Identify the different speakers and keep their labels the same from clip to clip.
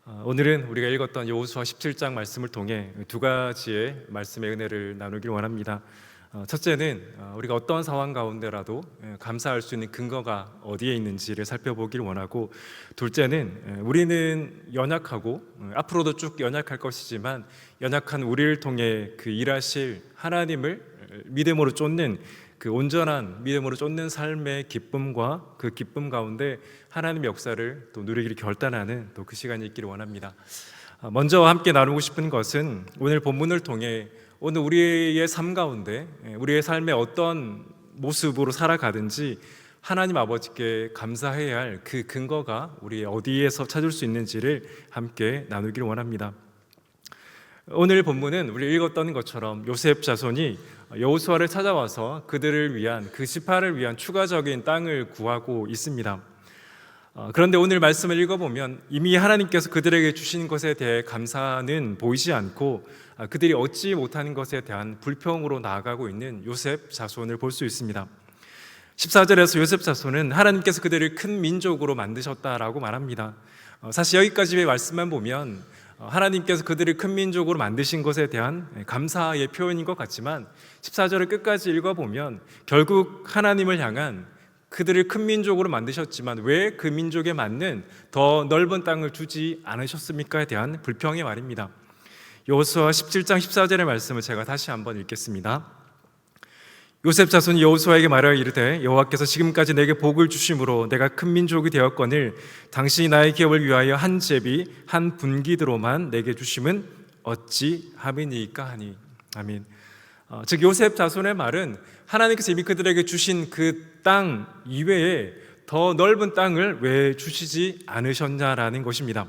Speaker 1: 오늘은 우리가 읽었던 여호수아 17장 말씀을 통해 두 가지의 말씀의 은혜를 나누길 원합니다. 첫째는 우리가 어떤 상황 가운데라도 감사할 수 있는 근거가 어디에 있는지를 살펴보길 원하고, 둘째는 우리는 연약하고 앞으로도 쭉 연약할 것이지만 연약한 우리를 통해 그 일하실 하나님을 믿음으로 쫓는 그 온전한 믿음으로 쫓는 삶의 기쁨과 그 기쁨 가운데 하나님의 역사를 또 누리기를 결단하는 또 그 시간이 있기를 원합니다. 먼저 함께 나누고 싶은 것은 오늘 본문을 통해 오늘 우리의 삶 가운데 우리의 삶의 어떤 모습으로 살아가든지 하나님 아버지께 감사해야 할 그 근거가 우리 어디에서 찾을 수 있는지를 함께 나누기를 원합니다. 오늘 본문은 우리 읽었던 것처럼 요셉 자손이 여호수아를 찾아와서 그들을 위한 그 지파를 위한 추가적인 땅을 구하고 있습니다. 그런데 오늘 말씀을 읽어보면 이미 하나님께서 그들에게 주신 것에 대해 감사는 보이지 않고 그들이 얻지 못하는 것에 대한 불평으로 나아가고 있는 요셉 자손을 볼 수 있습니다. 14절에서 요셉 자손은 하나님께서 그들을 큰 민족으로 만드셨다라고 말합니다. 사실 여기까지의 말씀만 보면 하나님께서 그들을 큰 민족으로 만드신 것에 대한 감사의 표현인 것 같지만 14절을 끝까지 읽어보면 결국 하나님을 향한 그들을 큰 민족으로 만드셨지만 왜 그 민족에 맞는 더 넓은 땅을 주지 않으셨습니까에 대한 불평의 말입니다. 여호수아 17장 14절의 말씀을 제가 다시 한번 읽겠습니다. 요셉 자손이 여호수아에게 말하여 이르되 여호와께서 지금까지 내게 복을 주심으로 내가 큰 민족이 되었거늘 당신이 나의 기업을 위하여 한 제비 한 분기드로만 내게 주심은 어찌 함이니이까 하니. 아멘. 즉 요셉 자손의 말은 하나님께서 이미 그들에게 주신 그 땅 이외에 더 넓은 땅을 왜 주시지 않으셨냐라는 것입니다.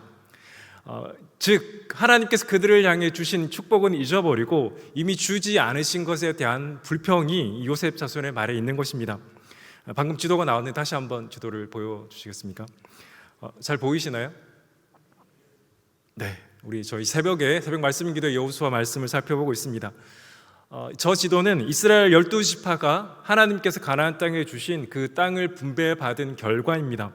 Speaker 1: 즉 하나님께서 그들을 향해 주신 축복은 잊어버리고 이미 주지 않으신 것에 대한 불평이 요셉 자손의 말에 있는 것입니다. 방금 지도가 나왔는데 다시 한번 지도를 보여주시겠습니까? 잘 보이시나요? 네, 우리 저희 새벽 말씀 기도의 여호수아 말씀을 살펴보고 있습니다. 저 지도는 이스라엘 12지파가 하나님께서 가나안 땅에 주신 그 땅을 분배받은 결과입니다.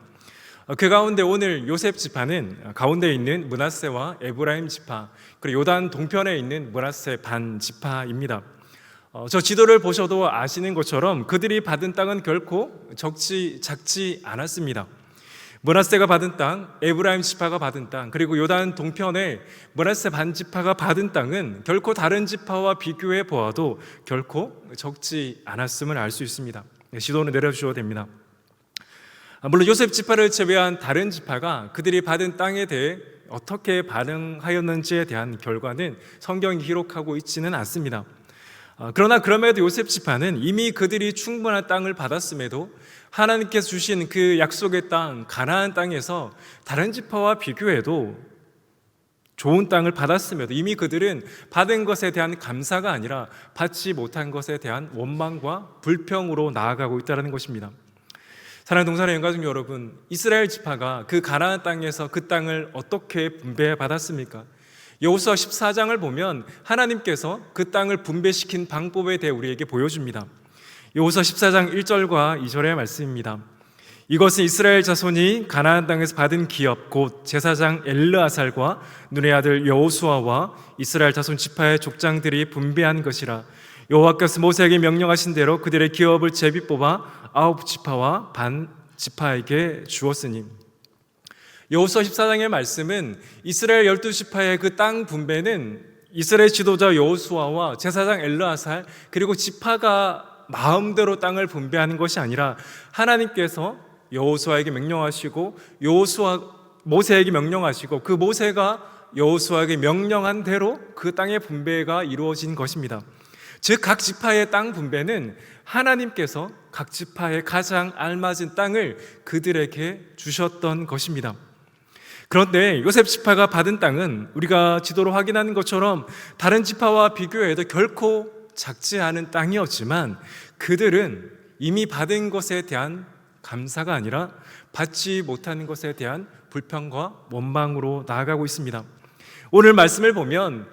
Speaker 1: 그 가운데 오늘 요셉 지파는 가운데 있는 므낫세와 에브라임 지파, 그리고 요단 동편에 있는 므낫세 반 지파입니다. 저 지도를 보셔도 아시는 것처럼 그들이 받은 땅은 결코 작지 않았습니다. 므낫세가 받은 땅, 에브라임 지파가 받은 땅, 그리고 요단 동편에 므낫세 반 지파가 받은 땅은 결코 다른 지파와 비교해 보아도 결코 적지 않았음을 알 수 있습니다. 지도는 내려주셔도 됩니다. 물론 요셉 지파를 제외한 다른 지파가 그들이 받은 땅에 대해 어떻게 반응하였는지에 대한 결과는 성경이 기록하고 있지는 않습니다. 그러나 그럼에도 요셉 지파는 이미 그들이 충분한 땅을 받았음에도 하나님께서 주신 그 약속의 땅 가나안 땅에서 다른 지파와 비교해도 좋은 땅을 받았음에도 이미 그들은 받은 것에 대한 감사가 아니라 받지 못한 것에 대한 원망과 불평으로 나아가고 있다는 것입니다. 사랑하는 동산의 영가족 여러분, 이스라엘 지파가 그 가나안 땅에서 그 땅을 어떻게 분배받았습니까? 여호수아 14장을 보면 하나님께서 그 땅을 분배시킨 방법에 대해 우리에게 보여줍니다. 여호수아 14장 1절과 2절의 말씀입니다. 이것은 이스라엘 자손이 가나안 땅에서 받은 기업 곧 제사장 엘르아살과 눈의 아들 여호수아와 이스라엘 자손 지파의 족장들이 분배한 것이라. 여호와께서 모세에게 명령하신 대로 그들의 기업을 제비 뽑아 9지파와 반 지파에게 주었으니. 여호수아 14장의 말씀은 이스라엘 12지파의 그 땅 분배는 이스라엘 지도자 여호수아와 제사장 엘르아살 그리고 지파가 마음대로 땅을 분배하는 것이 아니라 하나님께서 여호수아에게 명령하시고 모세에게 명령하시고 그 모세가 여호수아에게 명령한 대로 그 땅의 분배가 이루어진 것입니다. 즉 각 지파의 땅 분배는 하나님께서 각 지파에 가장 알맞은 땅을 그들에게 주셨던 것입니다. 그런데 요셉 지파가 받은 땅은 우리가 지도로 확인하는 것처럼 다른 지파와 비교해도 결코 작지 않은 땅이었지만 그들은 이미 받은 것에 대한 감사가 아니라 받지 못하는 것에 대한 불평과 원망으로 나아가고 있습니다. 오늘 말씀을 보면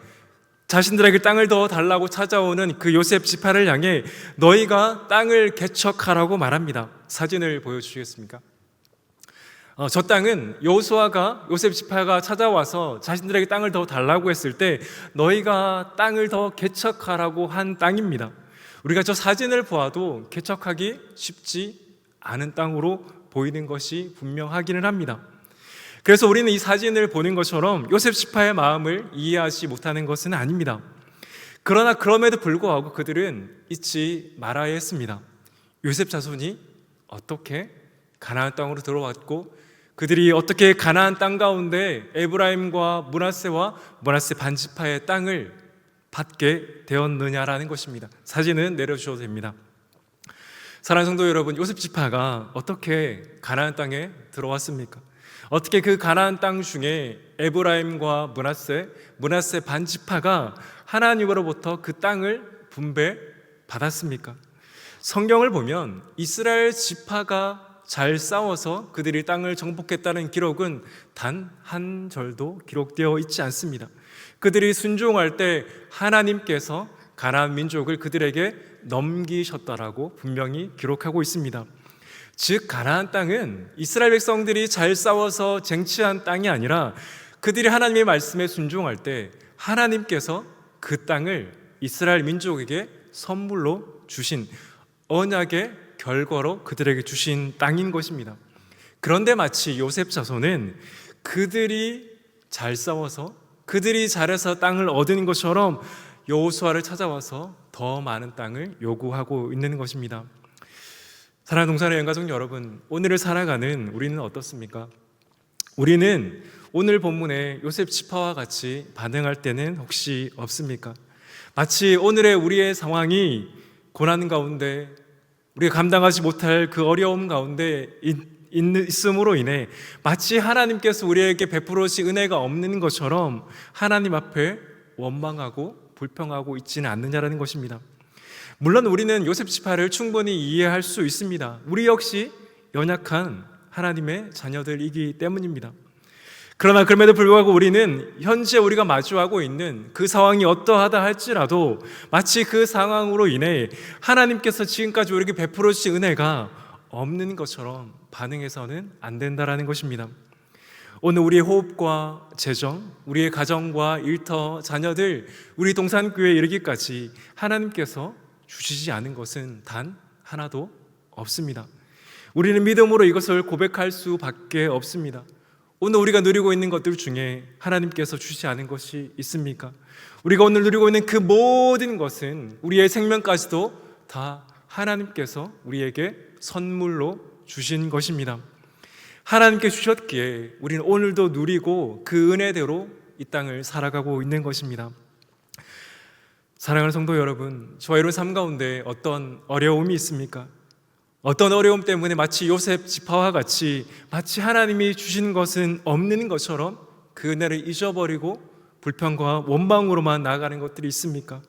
Speaker 1: 자신들에게 땅을 더 달라고 찾아오는 그 요셉 지파를 향해 너희가 땅을 개척하라고 말합니다. 사진을 보여주시겠습니까? 저 땅은 여호수아가 요셉 지파가 찾아와서 자신들에게 땅을 더 달라고 했을 때 너희가 땅을 더 개척하라고 한 땅입니다. 우리가 저 사진을 보아도 개척하기 쉽지 않은 땅으로 보이는 것이 분명하기는 합니다. 그래서 우리는 이 사진을 보는 것처럼 요셉 지파의 마음을 이해하지 못하는 것은 아닙니다. 그러나 그럼에도 불구하고 그들은 잊지 말아야 했습니다. 요셉 자손이 어떻게 가나안 땅으로 들어왔고 그들이 어떻게 가나안 땅 가운데 에브라임과 므낫세 반지파의 땅을 받게 되었느냐라는 것입니다. 사진은 내려주셔도 됩니다. 사랑하는 성도 여러분, 요셉 지파가 어떻게 가나안 땅에 들어왔습니까? 어떻게 그 가나안 땅 중에 에브라임과 므낫세 반지파가 하나님으로부터 그 땅을 분배받았습니까? 성경을 보면 이스라엘 지파가 잘 싸워서 그들이 땅을 정복했다는 기록은 단 한 절도 기록되어 있지 않습니다. 그들이 순종할 때 하나님께서 가나안 민족을 그들에게 넘기셨다라고 분명히 기록하고 있습니다. 즉 가나안 땅은 이스라엘 백성들이 잘 싸워서 쟁취한 땅이 아니라 그들이 하나님의 말씀에 순종할 때 하나님께서 그 땅을 이스라엘 민족에게 선물로 주신 언약의 결과로 그들에게 주신 땅인 것입니다. 그런데 마치 요셉 자손은 그들이 잘 싸워서 그들이 잘해서 땅을 얻은 것처럼 여호수아를 찾아와서 더 많은 땅을 요구하고 있는 것입니다. 사랑하는 동산의 영가족 여러분, 오늘을 살아가는 우리는 어떻습니까? 우리는 오늘 본문의 요셉 지파와 같이 반응할 때는 혹시 없습니까? 마치 오늘의 우리의 상황이 고난 가운데 우리가 감당하지 못할 그 어려움 가운데 있음으로 인해 마치 하나님께서 우리에게 베풀어 주신 은혜가 없는 것처럼 하나님 앞에 원망하고 불평하고 있지는 않느냐라는 것입니다. 물론 우리는 요셉 지파를 충분히 이해할 수 있습니다. 우리 역시 연약한 하나님의 자녀들이기 때문입니다. 그러나 그럼에도 불구하고 우리는 현재 우리가 마주하고 있는 그 상황이 어떠하다 할지라도 마치 그 상황으로 인해 하나님께서 지금까지 우리에게 베풀어 주신 은혜가 없는 것처럼 반응해서는 안 된다라는 것입니다. 오늘 우리의 호흡과 재정, 우리의 가정과 일터, 자녀들, 우리 동산교회에 이르기까지 하나님께서 주시지 않은 것은 단 하나도 없습니다. 우리는 믿음으로 이것을 고백할 수밖에 없습니다. 오늘 우리가 누리고 있는 것들 중에 하나님께서 주시지 않은 것이 있습니까? 우리가 오늘 누리고 있는 그 모든 것은 우리의 생명까지도 다 하나님께서 우리에게 선물로 주신 것입니다. 하나님께 주셨기에 우리는 오늘도 누리고 그 은혜대로 이 땅을 살아가고 있는 것입니다. 사랑하는 성도 여러분, 저와 여러분 삶 가운데 어떤 어려움이 있습니까? 어떤 어려움 때문에 마치 요셉 지파와 같이 마치 하나님이 주신 것은 없는 것처럼 그 은혜를 잊어버리고 불평과 원망으로만 나아가는 것들이 있습니까?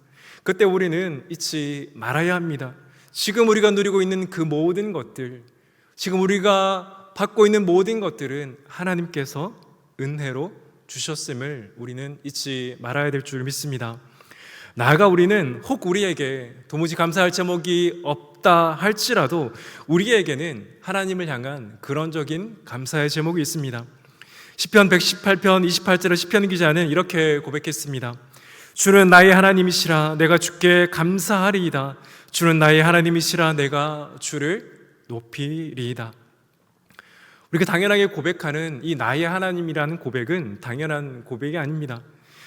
Speaker 1: 그때 우리는 잊지 말아야 합니다. 지금 우리가 누리고 있는 그 모든 것들, 지금 우리가 받고 있는 모든 것들은 하나님께서 은혜로 주셨음을 우리는 잊지 말아야 될 줄 믿습니다. 나아가 우리는 혹 우리에게 도무지 감사할 제목이 없다 할지라도 우리에게는 하나님을 향한 근원적인 감사의 제목이 있습니다. 시편 118편 28절의 시편 기자는 이렇게 고백했습니다. 주는 나의 하나님이시라 내가 주께 감사하리이다. 주는 나의 하나님이시라 내가 주를 높이리이다. 우리가 당연하게 고백하는 이 나의 하나님이라는 고백은 당연한 고백이 아닙니다.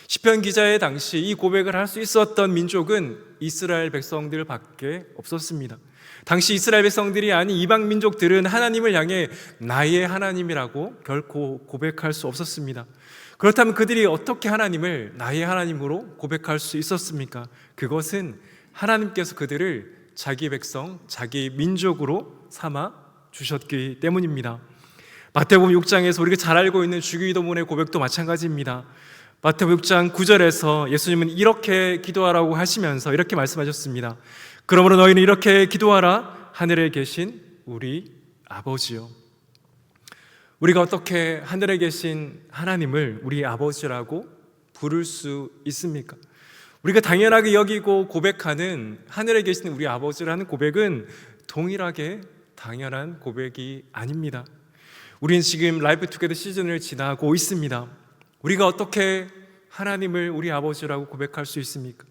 Speaker 1: 시편 기자의 당시 이 고백을 할 수 있었던 민족은 이스라엘 백성들밖에 없었습니다. 당시 이스라엘 백성들이 아닌 이방 민족들은 하나님을 향해 나의 하나님이라고 결코 고백할 수 없었습니다. 그렇다면 그들이 어떻게 하나님을 나의 하나님으로 고백할 수 있었습니까? 그것은 하나님께서 그들을 자기 백성, 자기 민족으로 삼아 주셨기 때문입니다. 마태복음 6장에서 우리가 잘 알고 있는 주기도문의 고백도 마찬가지입니다. 마태복음 6장 9절에서 예수님은 이렇게 기도하라고 하시면서 이렇게 말씀하셨습니다. 그러므로 너희는 이렇게 기도하라. 하늘에 계신 우리 아버지요. 우리가 어떻게 하늘에 계신 하나님을 우리 아버지라고 부를 수 있습니까? 우리가 당연하게 여기고 고백하는 하늘에 계신 우리 아버지라는 고백은 동일하게 당연한 고백이 아닙니다. 우리는 지금 라이프 투게더 시즌을 지나고 있습니다. 우리가 어떻게 하나님을 우리 아버지라고 고백할 수 있습니까?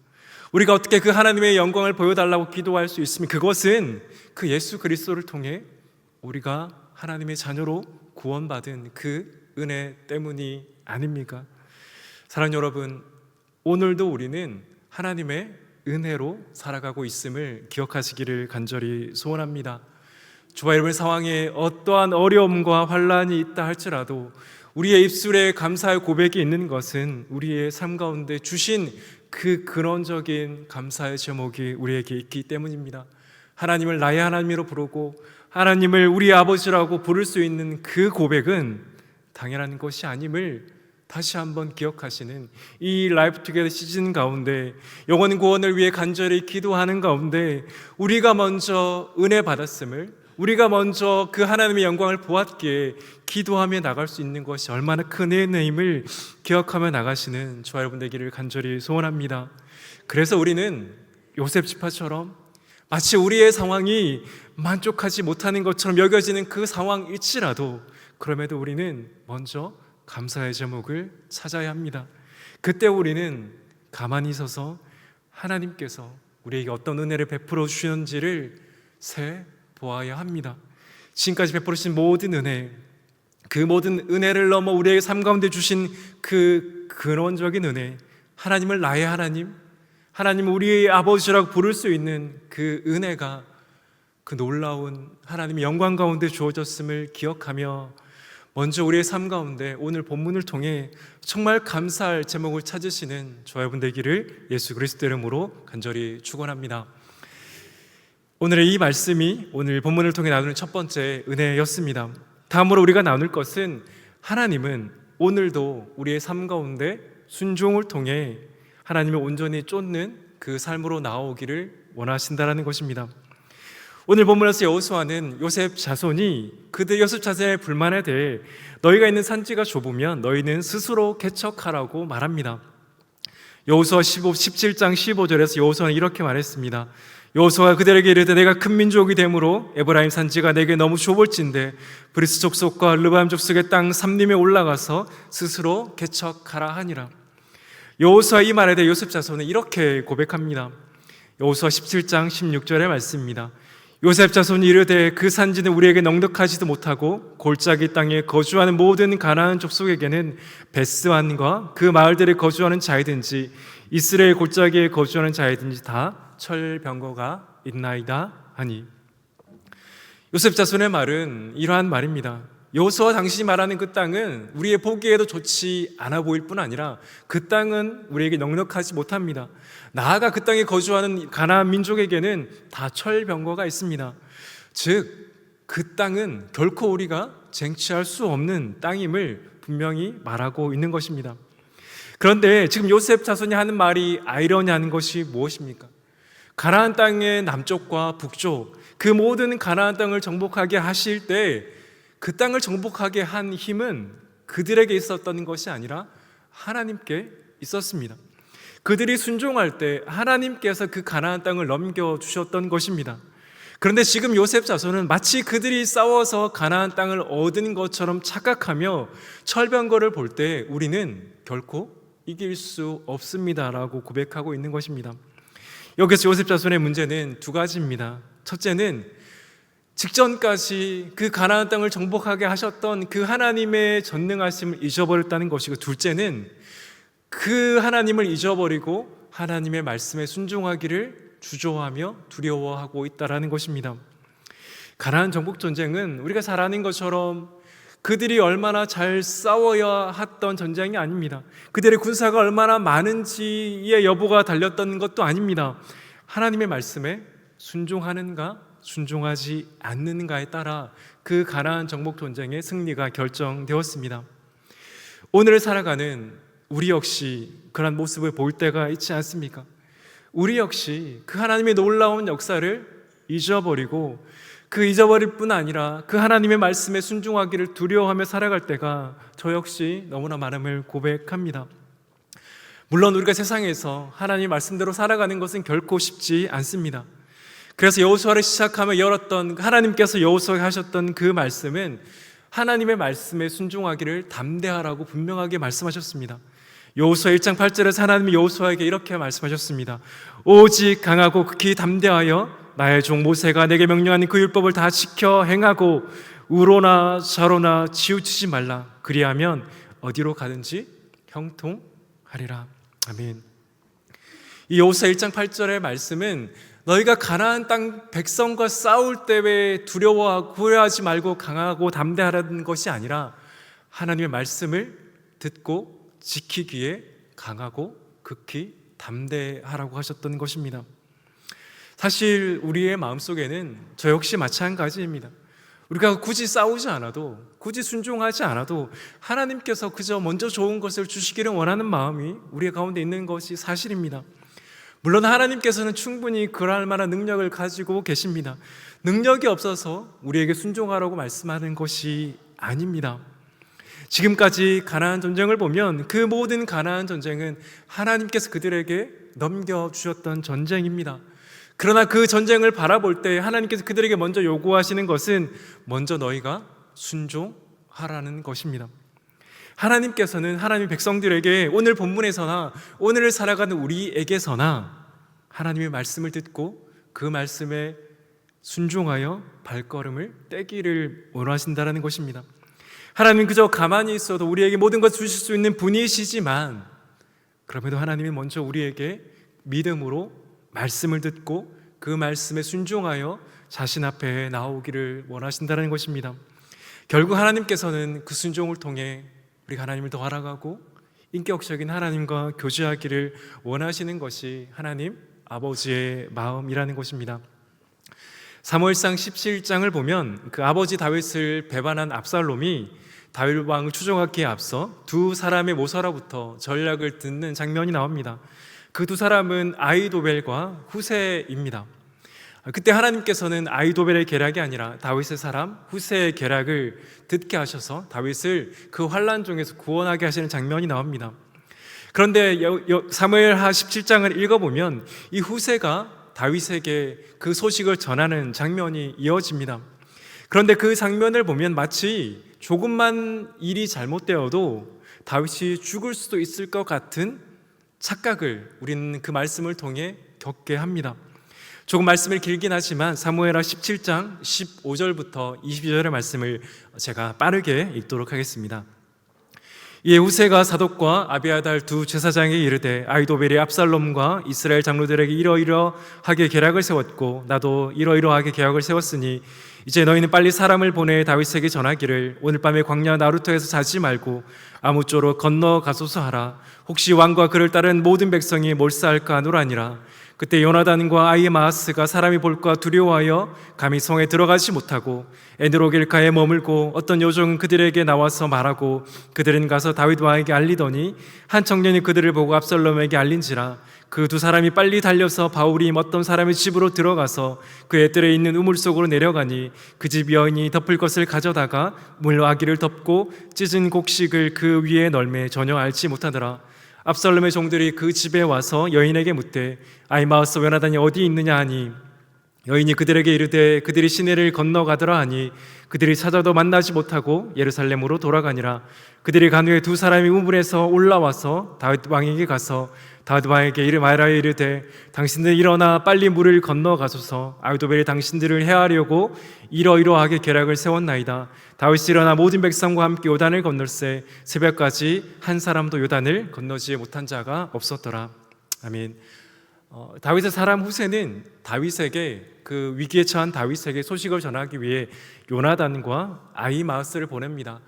Speaker 1: 우리가 어떻게 그 하나님의 영광을 보여달라고 기도할 수 있습니까? 그것은 그 예수 그리스도를 통해 우리가 하나님의 자녀로 구원받은 그 은혜 때문이 아닙니까? 사랑하는 여러분, 오늘도 우리는 하나님의 은혜로 살아가고 있음을 기억하시기를 간절히 소원합니다. 저와 여러분의 상황에 어떠한 어려움과 환란이 있다 할지라도 우리의 입술에 감사의 고백이 있는 것은 우리의 삶 가운데 주신 그 근원적인 감사의 제목이 우리에게 있기 때문입니다. 하나님을 나의 하나님으로 부르고 하나님을 우리 아버지라고 부를 수 있는 그 고백은 당연한 것이 아님을 다시 한번 기억하시는 이 라이프 투게더 시즌 가운데 영혼 구원을 위해 간절히 기도하는 가운데 우리가 먼저 은혜 받았음을, 우리가 먼저 그 하나님의 영광을 보았기에 기도하며 나갈 수 있는 것이 얼마나 큰 은혜임을 기억하며 나가시는 저와 여러분 되기를 간절히 소원합니다. 그래서 우리는 요셉 지파처럼 마치 우리의 상황이 만족하지 못하는 것처럼 여겨지는 그 상황일지라도 그럼에도 우리는 먼저 감사의 제목을 찾아야 합니다. 그때 우리는 가만히 서서 하나님께서 우리에게 어떤 은혜를 베풀어 주시는지를 보아야 합니다. 지금까지 베풀어 주신 모든 은혜, 그 모든 은혜를 넘어 우리의 삶 가운데 주신 그 근원적인 은혜, 하나님을 나의 하나님, 하나님을 우리의 아버지라고 부를 수 있는 그 은혜가 그 놀라운 하나님의 영광 가운데 주어졌음을 기억하며 먼저 우리의 삶 가운데 오늘 본문을 통해 정말 감사할 제목을 찾으시는 저와 여러분 되기를 예수 그리스도 이름으로 간절히 축원합니다. 오늘의 이 말씀이 오늘 본문을 통해 나누는 첫 번째 은혜였습니다. 다음으로 우리가 나눌 것은 하나님은 오늘도 우리의 삶 가운데 순종을 통해 하나님을 온전히 쫓는 그 삶으로 나오기를 원하신다라는 것입니다. 오늘 본문에서 여호수아는 요셉 자손이 그들 요셉 자손의 불만에 대해 너희가 있는 산지가 좁으면 너희는 스스로 개척하라고 말합니다. 여호수아 17장 15절에서 여호수아는 이렇게 말했습니다. 여호수아가 그들에게 이르되 내가 큰 민족이 되므로 에브라임 산지가 내게 너무 좁을진데 브리스 족속과 르바임 족속의 땅 삼림에 올라가서 스스로 개척하라 하니라. 여호수아 이 말에 대해 요셉 자손은 이렇게 고백합니다. 여호수아 17장 16절의 말씀입니다. 요셉 자손이 이르되 그 산지는 우리에게 넉넉하지도 못하고 골짜기 땅에 거주하는 모든 가나안 족속에게는 베스안과 그 마을들에 거주하는 자이든지 이스라엘 골짜기에 거주하는 자이든지 다 철병거가 있나이다 하니. 요셉 자손의 말은 이러한 말입니다. 여호수아 당신이 말하는 그 땅은 우리의 보기에도 좋지 않아 보일 뿐 아니라 그 땅은 우리에게 넉넉하지 못합니다. 나아가 그 땅에 거주하는 가나안 민족에게는 다 철병거가 있습니다. 즉 그 땅은 결코 우리가 쟁취할 수 없는 땅임을 분명히 말하고 있는 것입니다. 그런데 지금 요셉 자손이 하는 말이 아이러니한 것이 무엇입니까? 가나안 땅의 남쪽과 북쪽 그 모든 가나안 땅을 정복하게 하실 때 그 땅을 정복하게 한 힘은 그들에게 있었던 것이 아니라 하나님께 있었습니다. 그들이 순종할 때 하나님께서 그 가나안 땅을 넘겨주셨던 것입니다. 그런데 지금 요셉 자손은 마치 그들이 싸워서 가나안 땅을 얻은 것처럼 착각하며 철병거를 볼 때 우리는 결코 이길 수 없습니다라고 고백하고 있는 것입니다. 여기서 요셉 자손의 문제는 두 가지입니다. 첫째는 직전까지 그 가나안 땅을 정복하게 하셨던 그 하나님의 전능하심을 잊어버렸다는 것이고, 둘째는 그 하나님을 잊어버리고 하나님의 말씀에 순종하기를 주저하며 두려워하고 있다는 것입니다. 가나안 정복 전쟁은 우리가 잘 아는 것처럼 그들이 얼마나 잘 싸워야 했던 전쟁이 아닙니다. 그들의 군사가 얼마나 많은지의 여부가 달렸던 것도 아닙니다. 하나님의 말씀에 순종하는가 순종하지 않는가에 따라 그 가나안 정복 전쟁의 승리가 결정되었습니다. 오늘 살아가는 우리 역시 그런 모습을 볼 때가 있지 않습니까? 우리 역시 그 하나님의 놀라운 역사를 잊어버리고 그 잊어버릴 뿐 아니라 그 하나님의 말씀에 순종하기를 두려워하며 살아갈 때가 저 역시 너무나 많음을 고백합니다. 물론 우리가 세상에서 하나님의 말씀대로 살아가는 것은 결코 쉽지 않습니다. 그래서 여호수아를 시작하며 열었던 하나님께서 여호수아에게 하셨던 그 말씀은 하나님의 말씀에 순종하기를 담대하라고 분명하게 말씀하셨습니다. 여호수아 1장 8절에서 하나님이 여호수아에게 이렇게 말씀하셨습니다. 오직 강하고 극히 담대하여 나의 종 모세가 내게 명령하는 그 율법을 다 지켜 행하고 우로나 좌로나 치우치지 말라. 그리하면 어디로 가든지 형통하리라. 아멘. 이 여호수아 1장 8절의 말씀은 너희가 가나안 땅 백성과 싸울 때에 두려워하고 후회하지 말고 강하고 담대하라는 것이 아니라 하나님의 말씀을 듣고 지키기에 강하고 극히 담대하라고 하셨던 것입니다. 사실 우리의 마음속에는 저 역시 마찬가지입니다. 우리가 굳이 싸우지 않아도, 굳이 순종하지 않아도 하나님께서 그저 먼저 좋은 것을 주시기를 원하는 마음이 우리 가운데 있는 것이 사실입니다. 물론 하나님께서는 충분히 그럴 만한 능력을 가지고 계십니다. 능력이 없어서 우리에게 순종하라고 말씀하는 것이 아닙니다. 지금까지 가나안 전쟁을 보면 그 모든 가나안 전쟁은 하나님께서 그들에게 넘겨주셨던 전쟁입니다. 그러나 그 전쟁을 바라볼 때 하나님께서 그들에게 먼저 요구하시는 것은 먼저 너희가 순종하라는 것입니다. 하나님께서는 하나님 백성들에게 오늘 본문에서나 오늘을 살아가는 우리에게서나 하나님의 말씀을 듣고 그 말씀에 순종하여 발걸음을 떼기를 원하신다는 것입니다. 하나님은 그저 가만히 있어도 우리에게 모든 것을 주실 수 있는 분이시지만 그럼에도 하나님은 먼저 우리에게 믿음으로 말씀을 듣고 그 말씀에 순종하여 자신 앞에 나오기를 원하신다는 것입니다. 결국 하나님께서는 그 순종을 통해 우리가 하나님을 더 알아가고 인격적인 하나님과 교제하기를 원하시는 것이 하나님 아버지의 마음이라는 것입니다. 사무엘상 17장을 보면 그 아버지 다윗을 배반한 압살롬이 다윗 왕을 추종하기에 앞서 두 사람의 모서로부터 전략을 듣는 장면이 나옵니다. 그 두 사람은 아히도벨과 후세입니다. 그때 하나님께서는 아히도벨의 계략이 아니라 다윗의 사람 후세의 계략을 듣게 하셔서 다윗을 그 환난 중에서 구원하게 하시는 장면이 나옵니다. 그런데 사무엘하 17장을 읽어보면 이 후세가 다윗에게 그 소식을 전하는 장면이 이어집니다. 그런데 그 장면을 보면 마치 조금만 일이 잘못되어도 다윗이 죽을 수도 있을 것 같은 착각을 우리는 그 말씀을 통해 겪게 합니다. 조금 말씀을 길긴 하지만 사무엘하 17장 15절부터 22절의 말씀을 제가 빠르게 읽도록 하겠습니다. 이에 후세가 사독과 아비아달 두 제사장에게 이르되 아히도벨이 압살롬과 이스라엘 장로들에게 이러이러하게 계략을 세웠고 나도 이러이러하게 계략을 세웠으니 이제 너희는 빨리 사람을 보내 다윗에게 전하기를 오늘 밤에 광야 나루터에서 자지 말고 아무쪼록 건너가소서 하라. 혹시 왕과 그를 따른 모든 백성이 몰사할까 하노라니라. 그때 요나단과 아히마아스가 사람이 볼까 두려워하여 감히 성에 들어가지 못하고 에드로길가에 머물고 어떤 요정은 그들에게 나와서 말하고 그들은 가서 다윗 왕에게 알리더니 한 청년이 그들을 보고 압살롬에게 알린지라. 그 두 사람이 빨리 달려서 바울이 어떤 사람의 집으로 들어가서 그의 뜰에 있는 우물 속으로 내려가니 그 집 여인이 덮을 것을 가져다가 물아기를 덮고 찢은 곡식을 그 위에 널매 전혀 알지 못하더라. 압살롬의 종들이 그 집에 와서 여인에게 묻되 아히마아스 요나단이 어디 있느냐 하니 여인이 그들에게 이르되 그들이 시내를 건너가더라 하니 그들이 찾아도 만나지 못하고 예루살렘으로 돌아가니라. 그들이 간 후에 두 사람이 우물에서 올라와서 다윗 왕에게 가서 다윗 왕에게 말하여 이르되 당신들 일어나 빨리 물을 건너가소서. 아히도벨이 당신들을 해하려고 이러이러하게 계략을 세웠나이다. 다윗이 일어나 모든 백성과 함께 요단을 건널세 새벽까지 한 사람도 요단을 건너지 못한 자가 없었더라. 아멘. 다윗의 사람 후세는 다윗에게 그 위기에 처한 다윗에게 소식을 전하기 위해 요나단과 아히마아스를 보냅니다.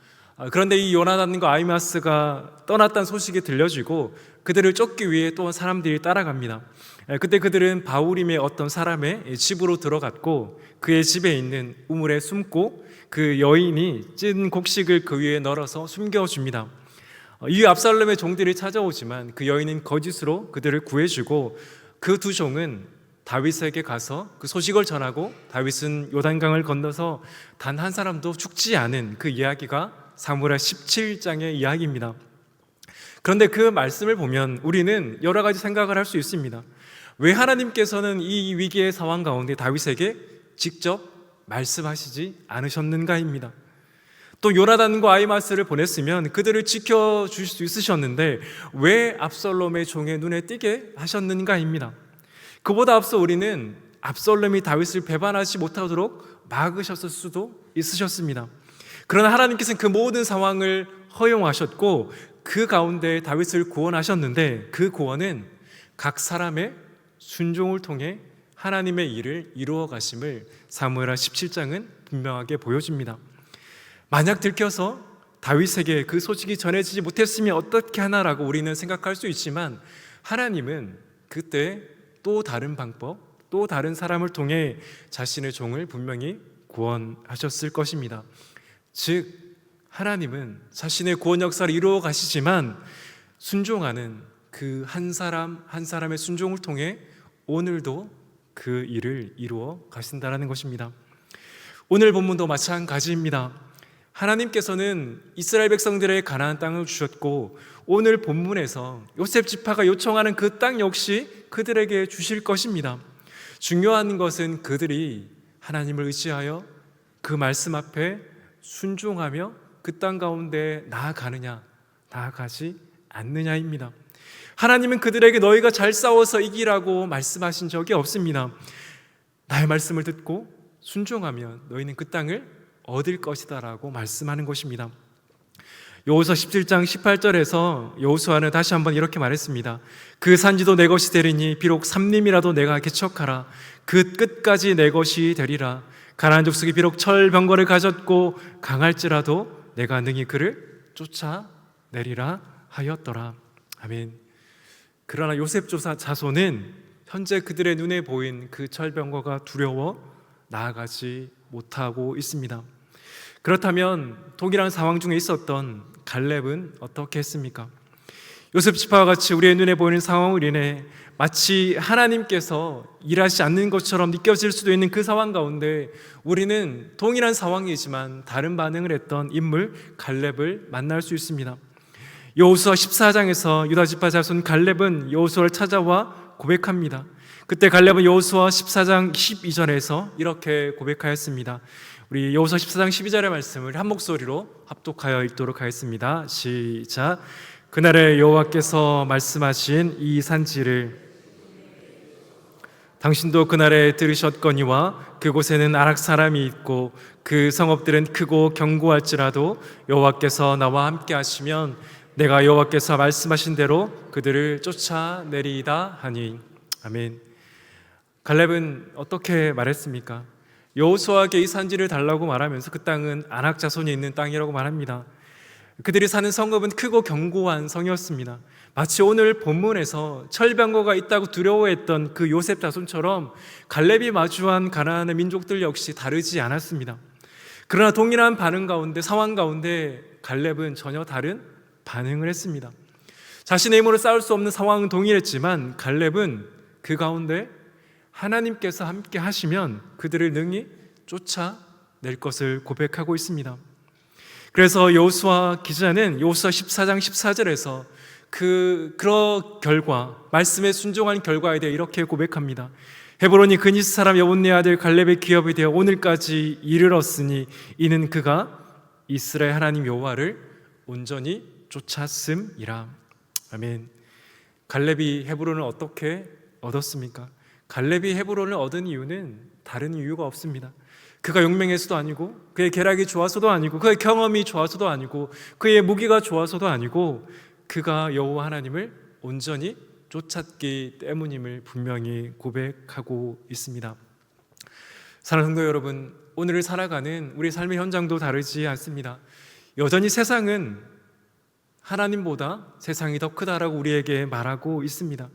Speaker 1: 그런데 이 요나단과 아히마아스가 떠났다는 소식이 들려지고 그들을 쫓기 위해 또 사람들이 따라갑니다. 그때 그들은 바울임의 어떤 사람의 집으로 들어갔고 그의 집에 있는 우물에 숨고 그 여인이 찐 곡식을 그 위에 널어서 숨겨줍니다. 이 압살롬의 종들이 찾아오지만 그 여인은 거짓으로 그들을 구해주고 그 두 종은 다윗에게 가서 그 소식을 전하고 다윗은 요단강을 건너서 단 한 사람도 죽지 않은 그 이야기가 사무엘하 17장의 이야기입니다. 그런데 그 말씀을 보면 우리는 여러 가지 생각을 할 수 있습니다. 왜 하나님께서는 이 위기의 상황 가운데 다윗에게 직접 말씀하시지 않으셨는가입니다. 또 요나단과 아히마스를 보냈으면 그들을 지켜주실 수 있으셨는데 왜 압살롬의 종의 눈에 띄게 하셨는가입니다. 그보다 앞서 우리는 압살롬이 다윗을 배반하지 못하도록 막으셨을 수도 있으셨습니다. 그러나 하나님께서는 그 모든 상황을 허용하셨고 그 가운데 다윗을 구원하셨는데 그 구원은 각 사람의 순종을 통해 하나님의 일을 이루어 가심을 사무엘하 17장은 분명하게 보여줍니다. 만약 들켜서 다윗에게 그 소식이 전해지지 못했으면 어떻게 하나라고 우리는 생각할 수 있지만 하나님은 그때 또 다른 방법, 또 다른 사람을 통해 자신의 종을 분명히 구원하셨을 것입니다. 즉 하나님은 자신의 구원 역사를 이루어 가시지만 순종하는 그 한 사람 한 사람의 순종을 통해 오늘도 그 일을 이루어 가신다는 것입니다. 오늘 본문도 마찬가지입니다. 하나님께서는 이스라엘 백성들의 가나안 땅을 주셨고 오늘 본문에서 요셉 지파가 요청하는 그 땅 역시 그들에게 주실 것입니다. 중요한 것은 그들이 하나님을 의지하여 그 말씀 앞에 순종하며 그 땅 가운데 나아가느냐 나아가지 않느냐입니다. 하나님은 그들에게 너희가 잘 싸워서 이기라고 말씀하신 적이 없습니다. 나의 말씀을 듣고 순종하면 너희는 그 땅을 얻을 것이다 라고 말씀하는 것입니다. 여호수아 17장 18절에서 여호수아는 다시 한번 이렇게 말했습니다. 그 산지도 내 것이 되리니 비록 삼림이라도 내가 개척하라. 그 끝까지 내 것이 되리라. 가나안 족속이 비록 철병거를 가졌고 강할지라도 내가 능히 그를 쫓아내리라 하였더라. 아멘. 그러나 요셉 자손은 현재 그들의 눈에 보인 그 철병거가 두려워 나아가지 못하고 있습니다. 그렇다면 동일한 상황 중에 있었던 갈렙은 어떻게 했습니까? 요셉 지파와 같이 우리의 눈에 보이는 상황을 인해 마치 하나님께서 일하지 않는 것처럼 느껴질 수도 있는 그 상황 가운데 우리는 동일한 상황이지만 다른 반응을 했던 인물 갈렙을 만날 수 있습니다. 여호수아 14장에서 유다 지파 자손 갈렙은 여호수아를 찾아와 고백합니다. 그때 갈렙은 여호수아 14장 12절에서 이렇게 고백하였습니다. 우리 여호수아 14장 12절의 말씀을 한 목소리로 합독하여 읽도록 하겠습니다. 시작. 그날에 여호와께서 말씀하신 이 산지를 당신도 그날에 들으셨거니와 그곳에는 아락 사람이 있고 그 성읍들은 크고 견고할지라도 여호와께서 나와 함께 하시면 내가 여호와께서 말씀하신 대로 그들을 쫓아내리이다 하니. 아멘. 갈렙은 어떻게 말했습니까? 여호수아에게 이 산지를 달라고 말하면서 그 땅은 아낙 자손이 있는 땅이라고 말합니다. 그들이 사는 성읍은 크고 견고한 성이었습니다. 마치 오늘 본문에서 철병거가 있다고 두려워했던 그 요셉 자손처럼 갈렙이 마주한 가나안의 민족들 역시 다르지 않았습니다. 그러나 동일한 반응 가운데, 상황 가운데 갈렙은 전혀 다른 반응을 했습니다. 자신의 힘으로 싸울 수 없는 상황은 동일했지만 갈렙은 그 가운데 하나님께서 함께 하시면 그들을 능히 쫓아낼 것을 고백하고 있습니다. 그래서 여호수아 기자는 여호수아 14장 14절에서 그 결과, 말씀에 순종한 결과에 대해 이렇게 고백합니다. 헤브론이 그니스 사람 여분네 아들 갈렙의 기업이 되어 오늘까지 이르렀으니 이는 그가 이스라엘 하나님 여호와를 온전히 쫓았음이라. 아멘. 갈렙이 헤브론을 어떻게 얻었습니까? 갈렙이 헤브론을 얻은 이유는 다른 이유가 없습니다. 그가 용맹해서도 아니고 그의 계략이 좋아서도 아니고 그의 경험이 좋아서도 아니고 그의 무기가 좋아서도 아니고 그가 여호와 하나님을 온전히 쫓았기 때문임을 분명히 고백하고 있습니다. 사랑하는 성도 여러분, 오늘을 살아가는 우리 삶의 현장도 다르지 않습니다. 여전히 세상은 하나님보다 세상이 더 크다라고 우리에게 말하고 있습니다.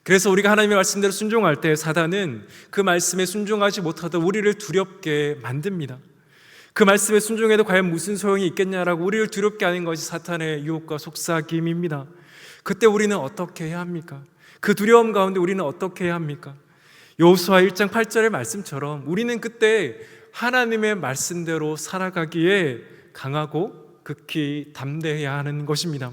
Speaker 1: 그래서 우리가 하나님의 말씀대로 순종할 때 사단은 그 말씀에 순종하지 못하도록 우리를 두렵게 만듭니다. 그 말씀에 순종해도 과연 무슨 소용이 있겠냐라고 우리를 두렵게 하는 것이 사탄의 유혹과 속삭임입니다. 그때 우리는 어떻게 해야 합니까? 그 두려움 가운데 우리는 어떻게 해야 합니까? 여호수아 1장 8절의 말씀처럼 우리는 그때 하나님의 말씀대로 살아가기에 강하고 극히 담대해야 하는 것입니다.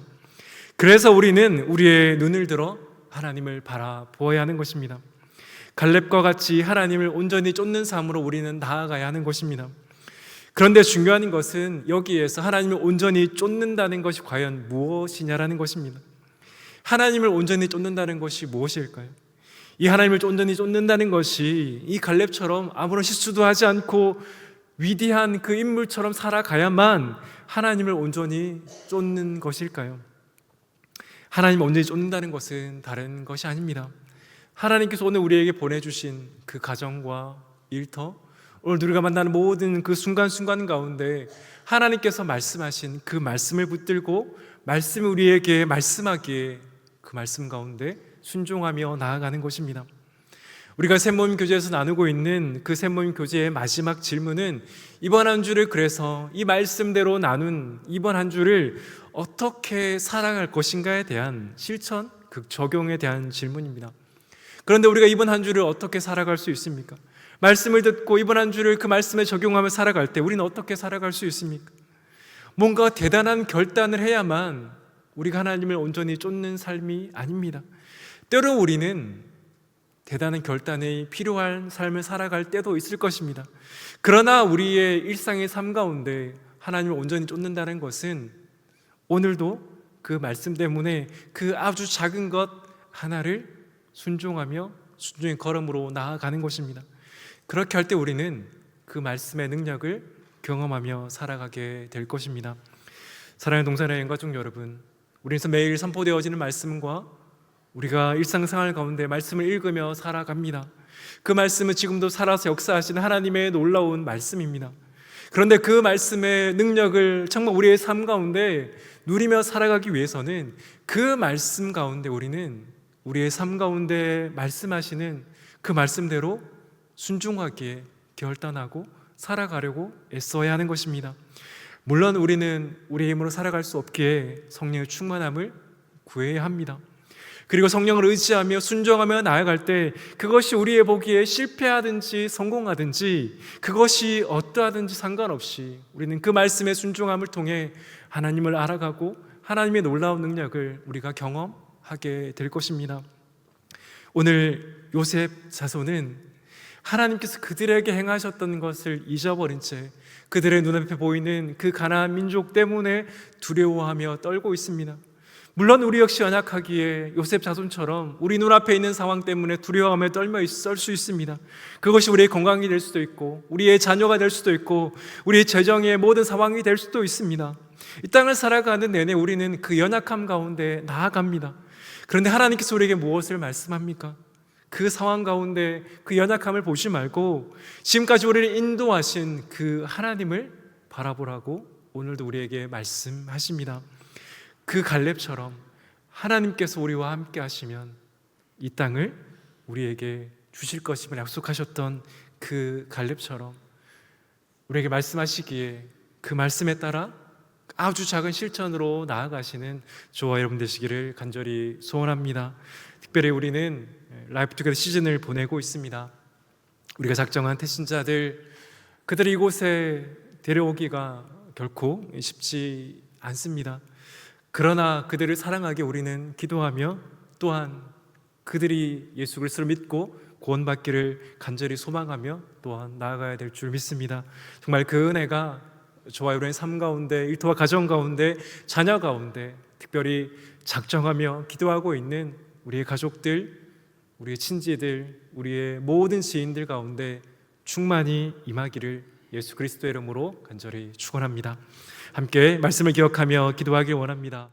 Speaker 1: 그래서 우리는 우리의 눈을 들어 하나님을 바라보아야 하는 것입니다. 갈렙과 같이 하나님을 온전히 쫓는 삶으로 우리는 나아가야 하는 것입니다. 그런데 중요한 것은 여기에서 하나님을 온전히 쫓는다는 것이 과연 무엇이냐라는 것입니다. 하나님을 온전히 쫓는다는 것이 무엇일까요? 이 하나님을 온전히 쫓는다는 것이 이 갈렙처럼 아무런 실수도 하지 않고 위대한 그 인물처럼 살아가야만 하나님을 온전히 쫓는 것일까요? 하나님을 온전히 쫓는다는 것은 다른 것이 아닙니다. 하나님께서 오늘 우리에게 보내주신 그 가정과 일터, 오늘 우리가 만나는 모든 그 순간순간 가운데 하나님께서 말씀하신 그 말씀을 붙들고 말씀을 우리에게 말씀하기에 그 말씀 가운데 순종하며 나아가는 것입니다. 우리가 샘모임 교제에서 나누고 있는 그 샘모임 교제의 마지막 질문은 이번 한 주를, 그래서 이 말씀대로 나눈 이번 한 주를 어떻게 살아갈 것인가에 대한 실천, 그 적용에 대한 질문입니다. 그런데 우리가 이번 한 주를 어떻게 살아갈 수 있습니까? 말씀을 듣고 이번 한 주를 그 말씀에 적용하며 살아갈 때 우리는 어떻게 살아갈 수 있습니까? 뭔가 대단한 결단을 해야만 우리가 하나님을 온전히 쫓는 삶이 아닙니다. 때로 우리는 대단한 결단이 필요한 삶을 살아갈 때도 있을 것입니다. 그러나 우리의 일상의 삶 가운데 하나님을 온전히 쫓는다는 것은 오늘도 그 말씀 때문에 그 아주 작은 것 하나를 순종하며 순종의 걸음으로 나아가는 것입니다. 그렇게 할 때 우리는 그 말씀의 능력을 경험하며 살아가게 될 것입니다. 사랑하는 동산의 가족 여러분, 우리는 매일 선포되어지는 말씀과 우리가 일상생활 가운데 말씀을 읽으며 살아갑니다. 그 말씀은 지금도 살아서 역사하시는 하나님의 놀라운 말씀입니다. 그런데 그 말씀의 능력을 정말 우리의 삶 가운데 누리며 살아가기 위해서는 그 말씀 가운데 우리는 우리의 삶 가운데 말씀하시는 그 말씀대로 순종하기에 결단하고 살아가려고 애써야 하는 것입니다. 물론 우리는 우리의 힘으로 살아갈 수 없기에 성령의 충만함을 구해야 합니다. 그리고 성령을 의지하며 순종하며 나아갈 때 그것이 우리의 보기에 실패하든지 성공하든지 그것이 어떠하든지 상관없이 우리는 그 말씀의 순종함을 통해 하나님을 알아가고 하나님의 놀라운 능력을 우리가 경험하게 될 것입니다. 오늘 요셉 자손은 하나님께서 그들에게 행하셨던 것을 잊어버린 채 그들의 눈앞에 보이는 그 가나안 민족 때문에 두려워하며 떨고 있습니다. 물론 우리 역시 연약하기에 요셉 자손처럼 우리 눈앞에 있는 상황 때문에 두려워하며 떨며 있을 수 있습니다. 그것이 우리의 건강이 될 수도 있고 우리의 자녀가 될 수도 있고 우리의 재정의 모든 상황이 될 수도 있습니다. 이 땅을 살아가는 내내 우리는 그 연약함 가운데 나아갑니다. 그런데 하나님께서 우리에게 무엇을 말씀합니까? 그 상황 가운데 그 연약함을 보지 말고 지금까지 우리를 인도하신 그 하나님을 바라보라고 오늘도 우리에게 말씀하십니다. 그 갈렙처럼 하나님께서 우리와 함께 하시면 이 땅을 우리에게 주실 것임을 약속하셨던 그 갈렙처럼 우리에게 말씀하시기에 그 말씀에 따라 아주 작은 실천으로 나아가시는 저와 여러분 되시기를 간절히 소원합니다. 특별히 우리는 라이프 투게더 시즌을 보내고 있습니다. 우리가 작정한 태신자들, 그들을 이곳에 데려오기가 결코 쉽지 않습니다. 그러나 그들을 사랑하게 우리는 기도하며 또한 그들이 예수 그리스도를 믿고 구원받기를 간절히 소망하며 또한 나아가야 될 줄 믿습니다. 정말 그 은혜가 저와 여러분의 삶 가운데, 일터와 가정 가운데, 자녀 가운데 특별히 작정하며 기도하고 있는 우리의 가족들, 우리의 친지들, 우리의 모든 지인들 가운데 충만히 임하기를 예수 그리스도의 이름으로 간절히 축원합니다. 함께 말씀을 기억하며 기도하길 원합니다.